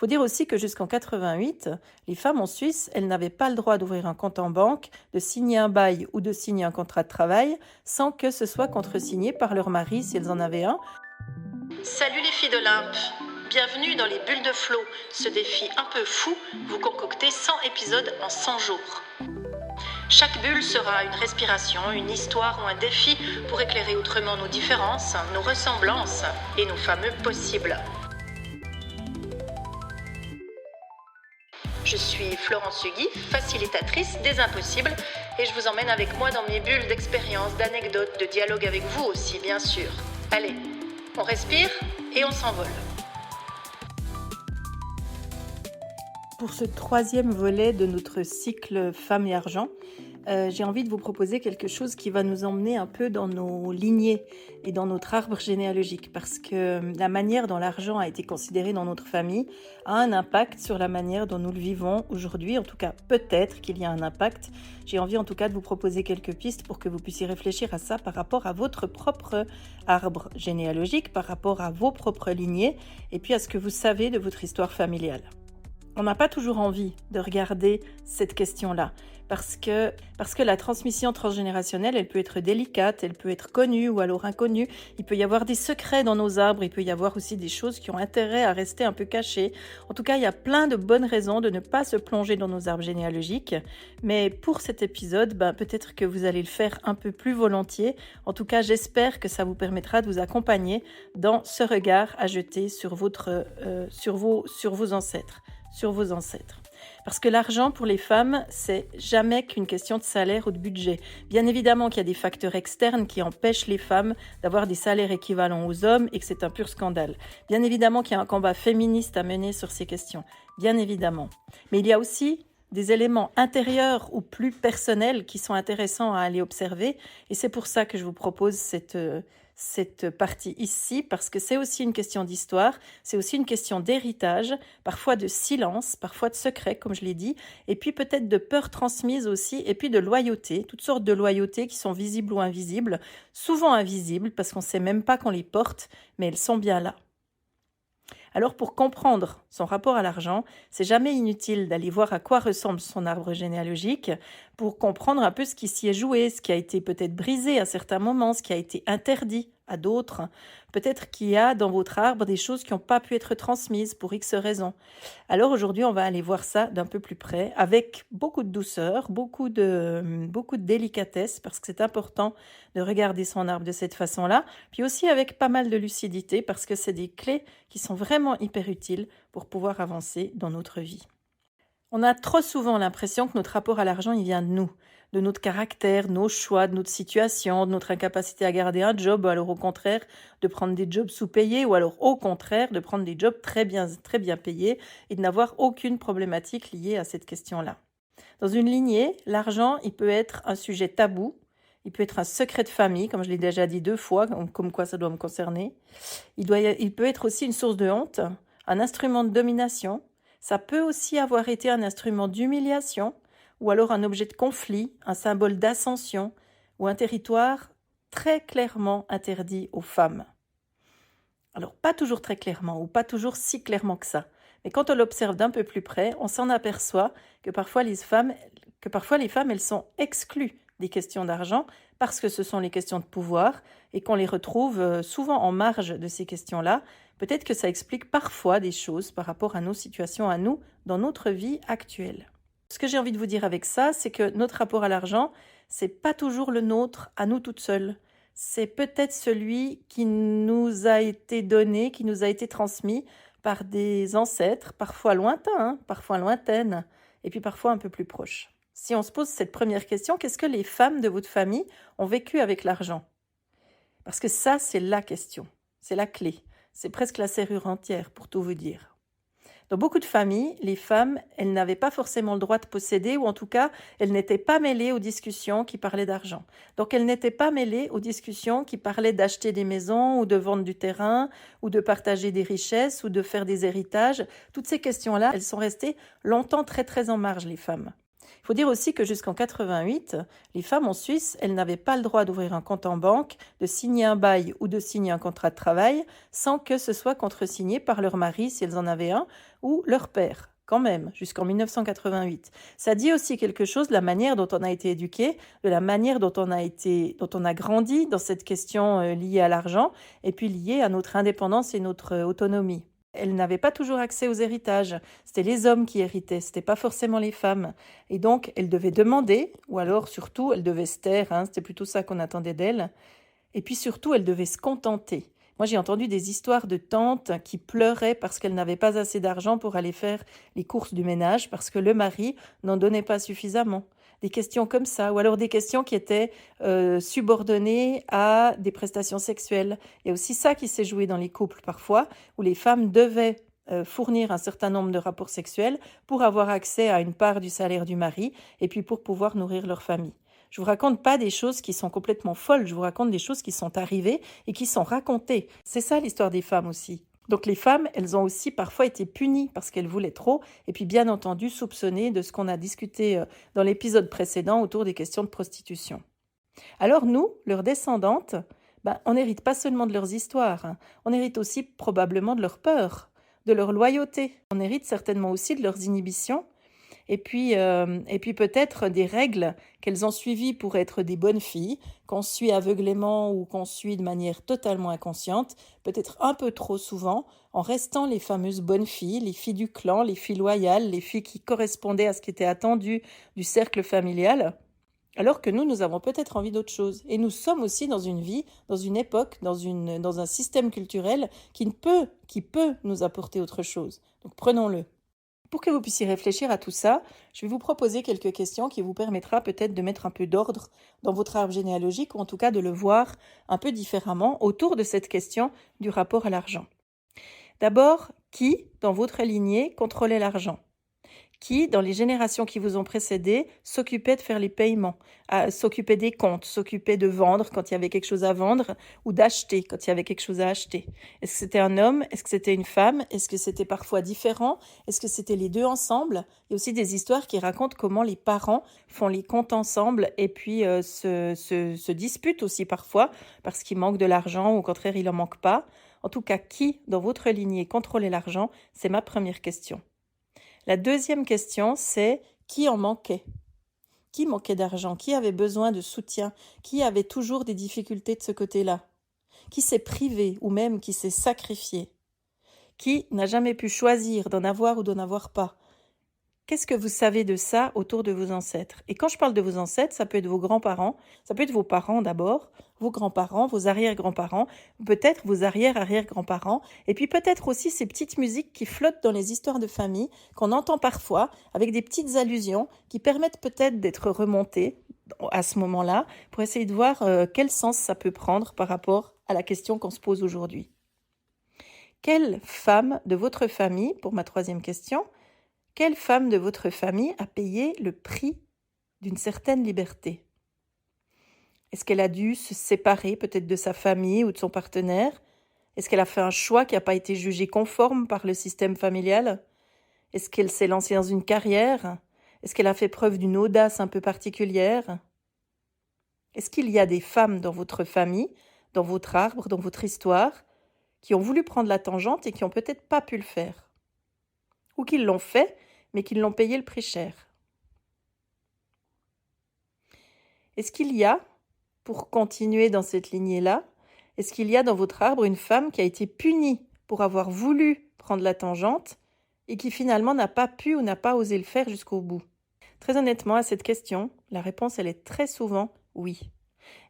faut dire aussi que jusqu'en 88, les femmes en Suisse, elles n'avaient pas le droit d'ouvrir un compte en banque, de signer un bail ou de signer un contrat de travail sans que ce soit contresigné par leur mari si elles en avaient un. Salut les filles d'Olympe, bienvenue dans les bulles de Flo, ce défi un peu fou, vous concoctez 100 épisodes en 100 jours. Chaque bulle sera une respiration, une histoire ou un défi pour éclairer autrement nos différences, nos ressemblances et nos fameux possibles. Je suis Florence Hugui, facilitatrice des impossibles, et je vous emmène avec moi dans mes bulles d'expériences, d'anecdotes, de dialogue avec vous aussi, bien sûr. Allez, on respire et on s'envole. Pour ce troisième volet de notre cycle Femmes et Argent, j'ai envie de vous proposer quelque chose qui va nous emmener un peu dans nos lignées et dans notre arbre généalogique, parce que la manière dont l'argent a été considéré dans notre famille a un impact sur la manière dont nous le vivons aujourd'hui. En tout cas, peut-être qu'il y a un impact. J'ai envie en tout cas de vous proposer quelques pistes pour que vous puissiez réfléchir à ça par rapport à votre propre arbre généalogique, par rapport à vos propres lignées, et puis à ce que vous savez de votre histoire familiale. On n'a pas toujours envie de regarder cette question-là parce que la transmission transgénérationnelle, elle peut être délicate, elle peut être connue ou alors inconnue. Il peut y avoir des secrets dans nos arbres, il peut y avoir aussi des choses qui ont intérêt à rester un peu cachées. En tout cas, il y a plein de bonnes raisons de ne pas se plonger dans nos arbres généalogiques. Mais pour cet épisode, peut-être que vous allez le faire un peu plus volontiers. En tout cas, j'espère que ça vous permettra de vous accompagner dans ce regard à jeter sur vos ancêtres. Parce que l'argent pour les femmes, c'est jamais qu'une question de salaire ou de budget. Bien évidemment qu'il y a des facteurs externes qui empêchent les femmes d'avoir des salaires équivalents aux hommes et que c'est un pur scandale. Bien évidemment qu'il y a un combat féministe à mener sur ces questions. Bien évidemment. Mais il y a aussi des éléments intérieurs ou plus personnels qui sont intéressants à aller observer. Et c'est pour ça que je vous propose cette partie ici, parce que c'est aussi une question d'histoire, c'est aussi une question d'héritage, parfois de silence, parfois de secret, comme je l'ai dit, et puis peut-être de peur transmise aussi, et puis de loyauté, toutes sortes de loyautés qui sont visibles ou invisibles, souvent invisibles, parce qu'on ne sait même pas qu'on les porte, mais elles sont bien là. Alors pour comprendre son rapport à l'argent, c'est jamais inutile d'aller voir à quoi ressemble son arbre généalogique pour comprendre un peu ce qui s'y est joué, ce qui a été peut-être brisé à certains moments, ce qui a été interdit à d'autres. Peut-être qu'il y a dans votre arbre des choses qui n'ont pas pu être transmises pour X raisons. Alors aujourd'hui, on va aller voir ça d'un peu plus près, avec beaucoup de douceur, beaucoup de délicatesse, parce que c'est important de regarder son arbre de cette façon-là, puis aussi avec pas mal de lucidité, parce que c'est des clés qui sont vraiment hyper utiles pour pouvoir avancer dans notre vie. On a trop souvent l'impression que notre rapport à l'argent, il vient de notre caractère, de nos choix, de notre situation, de notre incapacité à garder un job, ou alors au contraire de prendre des jobs sous-payés, ou alors au contraire de prendre des jobs très bien payés et de n'avoir aucune problématique liée à cette question-là. Dans une lignée, l'argent, il peut être un sujet tabou, il peut être un secret de famille, comme je l'ai déjà dit 2 fois, comme quoi ça doit me concerner. Il peut être aussi une source de honte, un instrument de domination. Ça peut aussi avoir été un instrument d'humiliation, ou alors un objet de conflit, un symbole d'ascension, ou un territoire très clairement interdit aux femmes. Alors pas toujours très clairement, ou pas toujours si clairement que ça. Mais quand on l'observe d'un peu plus près, on s'en aperçoit que parfois les femmes, elles sont exclues des questions d'argent parce que ce sont les questions de pouvoir et qu'on les retrouve souvent en marge de ces questions-là. Peut-être que ça explique parfois des choses par rapport à nos situations, à nous, dans notre vie actuelle. Ce que j'ai envie de vous dire avec ça, c'est que notre rapport à l'argent, c'est pas toujours le nôtre à nous toutes seules. C'est peut-être celui qui nous a été donné, qui nous a été transmis par des ancêtres, parfois lointains, parfois lointaines, et puis parfois un peu plus proches. Si on se pose cette première question, qu'est-ce que les femmes de votre famille ont vécu avec l'argent ? Parce que ça, c'est la question, c'est la clé, c'est presque la serrure entière pour tout vous dire. Dans beaucoup de familles, les femmes, elles n'avaient pas forcément le droit de posséder, ou en tout cas, elles n'étaient pas mêlées aux discussions qui parlaient d'argent. Donc, elles n'étaient pas mêlées aux discussions qui parlaient d'acheter des maisons, ou de vendre du terrain, ou de partager des richesses, ou de faire des héritages. Toutes ces questions-là, elles sont restées longtemps très très en marge, les femmes. Il faut dire aussi que jusqu'en 88, les femmes en Suisse, elles n'avaient pas le droit d'ouvrir un compte en banque, de signer un bail ou de signer un contrat de travail sans que ce soit contresigné par leur mari, si elles en avaient un, ou leur père. Quand même, jusqu'en 1988. Ça dit aussi quelque chose de la manière dont on a été éduqué, de la manière dont on a grandi dans cette question liée à l'argent, et puis liée à notre indépendance et notre autonomie. Elles n'avaient pas toujours accès aux héritages. C'était les hommes qui héritaient, c'était pas forcément les femmes. Et donc, elles devaient demander, ou alors surtout, elles devaient se taire, c'était plutôt ça qu'on attendait d'elles. Et puis surtout, elles devaient se contenter. Moi, j'ai entendu des histoires de tantes qui pleuraient parce qu'elles n'avaient pas assez d'argent pour aller faire les courses du ménage parce que le mari n'en donnait pas suffisamment. Des questions comme ça, ou alors des questions qui étaient subordonnées à des prestations sexuelles. Il y a aussi ça qui s'est joué dans les couples parfois, où les femmes devaient fournir un certain nombre de rapports sexuels pour avoir accès à une part du salaire du mari et puis pour pouvoir nourrir leur famille. Je vous raconte pas des choses qui sont complètement folles, je vous raconte des choses qui sont arrivées et qui sont racontées. C'est ça l'histoire des femmes aussi. Donc les femmes, elles ont aussi parfois été punies parce qu'elles voulaient trop et puis bien entendu soupçonnées de ce qu'on a discuté dans l'épisode précédent autour des questions de prostitution. Alors nous, leurs descendantes, on n'hérite pas seulement de leurs histoires, on hérite aussi probablement de leur peur, de leur loyauté, on hérite certainement aussi de leurs inhibitions. Et puis peut-être des règles qu'elles ont suivies pour être des bonnes filles, qu'on suit aveuglément ou qu'on suit de manière totalement inconsciente, peut-être un peu trop souvent, en restant les fameuses bonnes filles, les filles du clan, les filles loyales, les filles qui correspondaient à ce qui était attendu du cercle familial, alors que nous avons peut-être envie d'autre chose. Et nous sommes aussi dans une vie, dans une époque, dans un système culturel qui peut nous apporter autre chose. Donc prenons-le. Pour que vous puissiez réfléchir à tout ça, je vais vous proposer quelques questions qui vous permettra peut-être de mettre un peu d'ordre dans votre arbre généalogique ou en tout cas de le voir un peu différemment autour de cette question du rapport à l'argent. D'abord, qui, dans votre lignée, contrôlait l'argent ? Qui, dans les générations qui vous ont précédé, s'occupait de faire les paiements, s'occupait des comptes, s'occupait de vendre quand il y avait quelque chose à vendre ou d'acheter quand il y avait quelque chose à acheter. Est-ce que c'était un homme? Est-ce que c'était une femme? Est-ce que c'était parfois différent? Est-ce que c'était les deux ensemble? Il y a aussi des histoires qui racontent comment les parents font les comptes ensemble et puis se disputent aussi parfois parce qu'il manque de l'argent ou au contraire il n'en manque pas. En tout cas, qui, dans votre lignée, contrôlait l'argent? C'est ma première question. La deuxième question, c'est qui en manquait? Qui manquait d'argent? Qui avait besoin de soutien? Qui avait toujours des difficultés de ce côté-là? Qui s'est privé ou même qui s'est sacrifié? Qui n'a jamais pu choisir d'en avoir ou d'en avoir pas? Qu'est-ce que vous savez de ça autour de vos ancêtres? Et quand je parle de vos ancêtres, ça peut être vos grands-parents, ça peut être vos parents d'abord, vos grands-parents, vos arrière-grands-parents, peut-être vos arrière-arrière-grands-parents, et puis peut-être aussi ces petites musiques qui flottent dans les histoires de famille, qu'on entend parfois, avec des petites allusions qui permettent peut-être d'être remontées à ce moment-là, pour essayer de voir quel sens ça peut prendre par rapport à la question qu'on se pose aujourd'hui. Quelle femme de votre famille, pour ma troisième question, quelle femme de votre famille a payé le prix d'une certaine liberté? Est-ce qu'elle a dû se séparer peut-être de sa famille ou de son partenaire? Est-ce qu'elle a fait un choix qui n'a pas été jugé conforme par le système familial? Est-ce qu'elle s'est lancée dans une carrière? Est-ce qu'elle a fait preuve d'une audace un peu particulière? Est-ce qu'il y a des femmes dans votre famille, dans votre arbre, dans votre histoire, qui ont voulu prendre la tangente et qui n'ont peut-être pas pu le faire? Ou qui l'ont fait, mais qui l'ont payé le prix cher? Est-ce qu'il y a, pour continuer dans cette lignée-là, est-ce qu'il y a dans votre arbre une femme qui a été punie pour avoir voulu prendre la tangente et qui finalement n'a pas pu ou n'a pas osé le faire jusqu'au bout? Très honnêtement, à cette question, la réponse, elle est très souvent oui.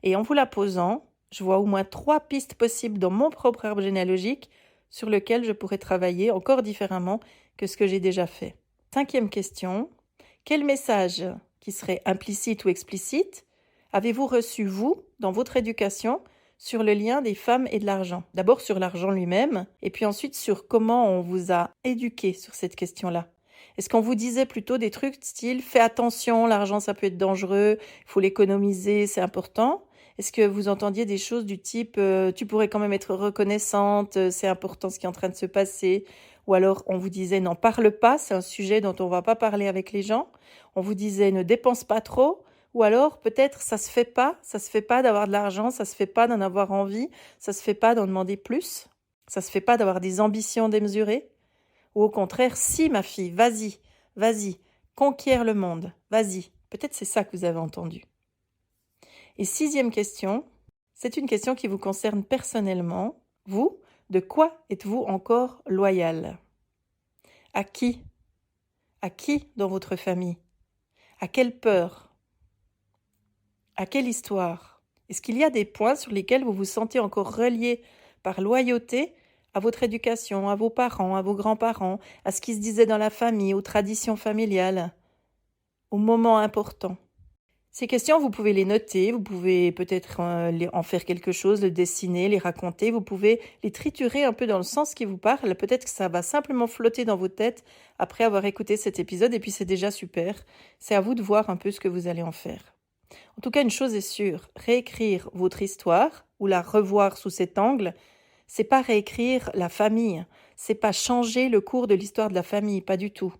Et en vous la posant, je vois au moins 3 pistes possibles dans mon propre arbre généalogique sur lequel je pourrais travailler encore différemment que ce que j'ai déjà fait. 5e question, quel message, qui serait implicite ou explicite, avez-vous reçu, vous, dans votre éducation, sur le lien des femmes et de l'argent? D'abord sur l'argent lui-même, et puis ensuite sur comment on vous a éduqué sur cette question-là. Est-ce qu'on vous disait plutôt des trucs style « fais attention, l'argent ça peut être dangereux, il faut l'économiser, c'est important ». Est-ce que vous entendiez des choses du type « tu pourrais quand même être reconnaissante, c'est important ce qui est en train de se passer » Ou alors on vous disait n'en parle pas, c'est un sujet dont on ne va pas parler avec les gens. On vous disait ne dépense pas trop. Ou alors peut-être ça se fait pas d'avoir de l'argent, ça se fait pas d'en avoir envie, ça se fait pas d'en demander plus, ça se fait pas d'avoir des ambitions démesurées. Ou au contraire, si ma fille, vas-y, conquiert le monde, vas-y. Peut-être c'est ça que vous avez entendu. Et 6e question, c'est une question qui vous concerne personnellement. Vous, de quoi êtes-vous encore loyal? À qui? À qui dans votre famille? À quelle peur? À quelle histoire? Est-ce qu'il y a des points sur lesquels vous vous sentez encore relié par loyauté à votre éducation, à vos parents, à vos grands-parents, à ce qui se disait dans la famille, aux traditions familiales, aux moments importants? Ces questions, vous pouvez les noter, vous pouvez peut-être en faire quelque chose, les dessiner, les raconter, vous pouvez les triturer un peu dans le sens qui vous parle. Peut-être que ça va simplement flotter dans vos têtes après avoir écouté cet épisode et puis c'est déjà super. C'est à vous de voir un peu ce que vous allez en faire. En tout cas, une chose est sûre, réécrire votre histoire ou la revoir sous cet angle, c'est pas réécrire la famille, c'est pas changer le cours de l'histoire de la famille, pas du tout.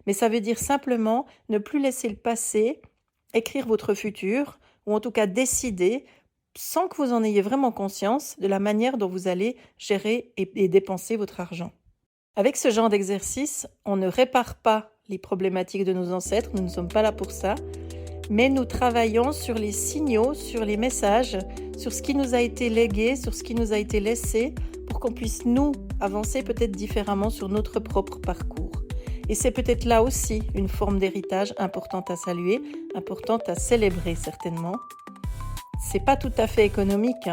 Mais ça veut dire simplement ne plus laisser le passé écrire votre futur, ou en tout cas décider, sans que vous en ayez vraiment conscience, de la manière dont vous allez gérer et dépenser votre argent. Avec ce genre d'exercice, on ne répare pas les problématiques de nos ancêtres, nous ne sommes pas là pour ça, mais nous travaillons sur les signaux, sur les messages, sur ce qui nous a été légué, sur ce qui nous a été laissé, pour qu'on puisse nous avancer peut-être différemment sur notre propre parcours. Et c'est peut-être là aussi une forme d'héritage importante à saluer, importante à célébrer certainement. C'est pas tout à fait économique,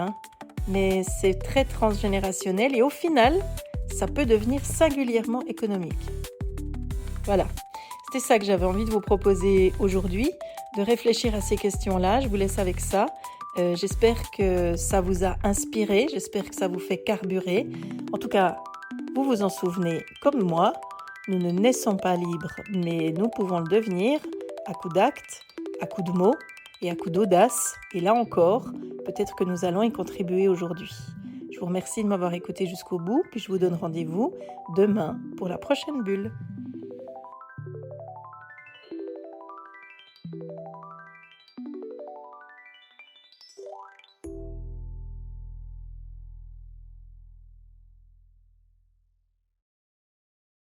mais c'est très transgénérationnel et au final, ça peut devenir singulièrement économique. Voilà, c'était ça que j'avais envie de vous proposer aujourd'hui, de réfléchir à ces questions-là. Je vous laisse avec ça. J'espère que ça vous a inspiré, j'espère que ça vous fait carburer. En tout cas, vous vous en souvenez comme moi. Nous ne naissons pas libres, mais nous pouvons le devenir à coup d'actes, à coup de mots et à coup d'audace. Et là encore, peut-être que nous allons y contribuer aujourd'hui. Je vous remercie de m'avoir écouté jusqu'au bout, puis je vous donne rendez-vous demain pour la prochaine bulle.